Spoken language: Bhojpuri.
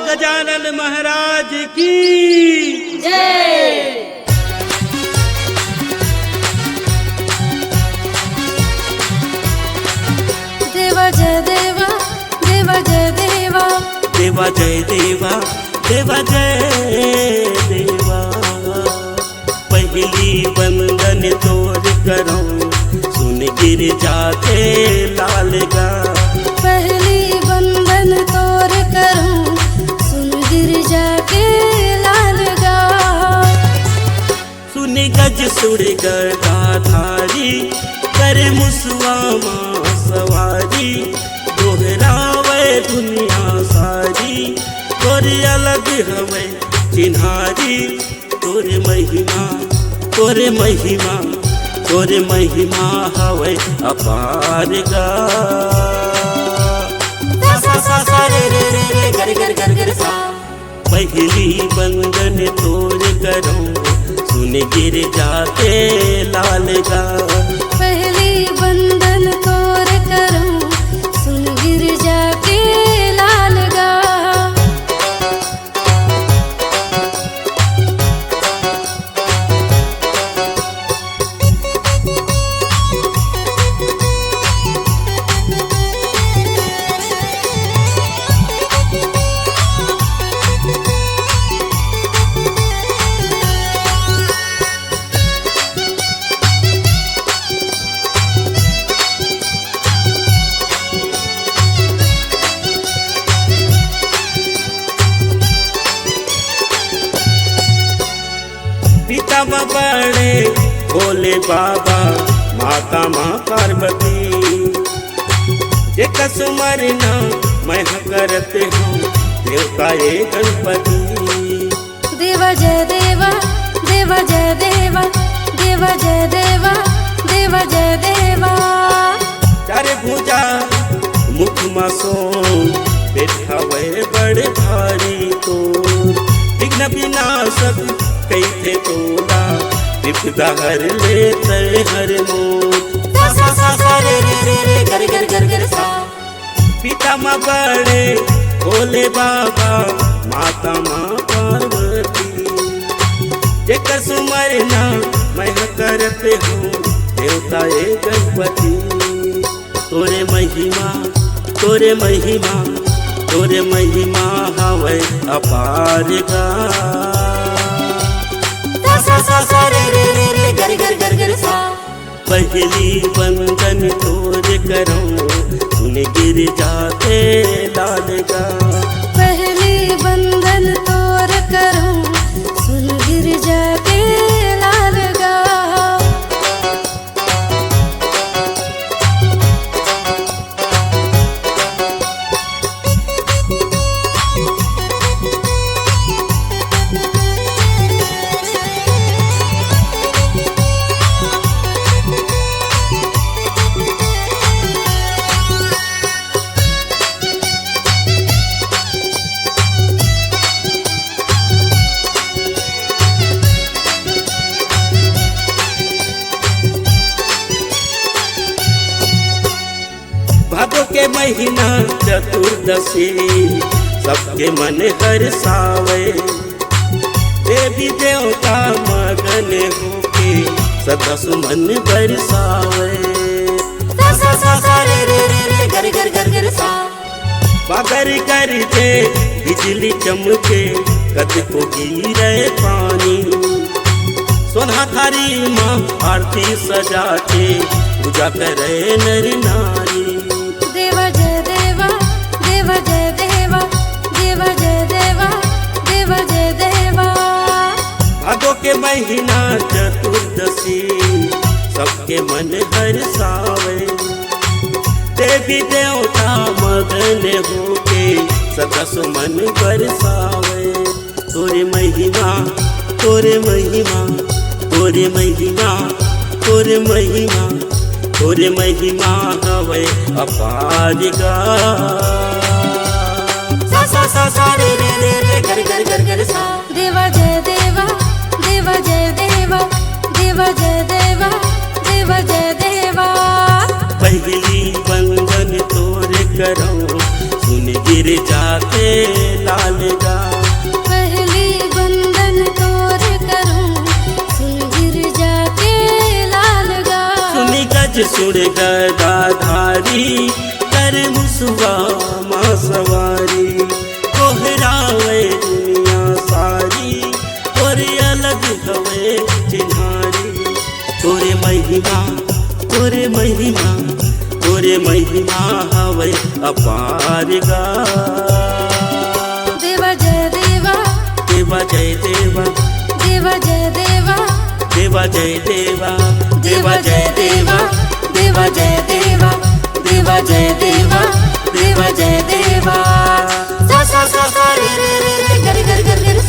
गजानन महाराज की जय। देवा जय देवा, देवा जय देवा, देवा जय देवा, देवा जय देवा। पहली वंदन तोर करो, सुन गिर जाते लाल गा। पहली वंदन तोर करूं, सुन गिर जाके लाल गा। सुन गज सुर गदाधारी, कर मुसवा माँ सवारी। दोहरावे दुनिया सारी, तोरे अलग हवे चिन्हारी। तोरे महिमा, तोरे महिमा, तोरे महिमा हवे अपार गा। सा सा रे रे रे रे गर गर गर गर सा। पहली बंदन तोर करो, सुन गिर जाते लाल गा। पहली वंदन तोर करूं, सुन गिर जाके लाल गा। पिता बड़े भोले बाबा, माता माँ पार्वती। जेका सुमरना मैं करते हूँ, देवता ये गणपति। देवा जय देवा, देवा जय देवा, देवा जय देवा, देवा जय देवा। चारे भुजा मुख मासो, बैठावे बड़े भारी तो। विघ्न विनाशक कैथे तोला, विपदा हर लेते हर मोर। सा सा सा रे रे रे रे गर गर गर गर सा। पिता माँ बड़े भोले बाबा, माता माँ पार्वती। जेकर सुमरना मैं करते हूँ, देवता ये गणपति। तोरे महिमा, तोरे महिमा, तोरे महिमा हवे अपार गा। सा सा रे रे रे रे गर गर गर गर सा। पहली वंदन तोर करो, सुन गिर जाते लाल गा। पहली वंदन तोर करूं, सुन गिर जाके लाल गा। भादो के महीना चतुर्दशी, सबके मन हर्षावे। देवी देवता मगन होके, सदा सुमन बरसावे। सा सा सा रे रे रे रे गर गर गर गर सा। बादर गरजे बिजली चमके, कद को गिरे पानी। सोना थारी माँ आरती सजा के, पूजा करे नर नारी। देवा जय देवा, देवा जय देवा, देवा जय देवा, देवा जय देवा। भादो के महीना चतुर्दशी, सबके मन हर्षावे। देवी देवता मगन होके, सदा सुमन बरसावे। तोरे महिमा, तोरे महिमा, तोरे महिमा, तोरे महिमा, तोरे महिमा हवे अपार गा। सा सा सा रे रे रे रे गर गर गर गर सा। देवा जय देवा, देवा जय देवा, देवा जय देवा, देवा जय देवा। पहली वंदन तोर करो, सुन गिर जाते लाल गा। सच सुर गदाधारी कर मुसवा माँ सवारी कोहरावे दुनिया सारी और अलग हवे चिन्हारी तोरे महिमा तोरे महिमा तोरे महिमा हवे अपार गा देवा जय देवा देवा जय देवा देवा जय देवा देवा जय देवा देवा जय देवा देवा जय देवा देवा जय देवा देवा जय देवा सा सा सा सा रे रे रे रे गर गर गर गर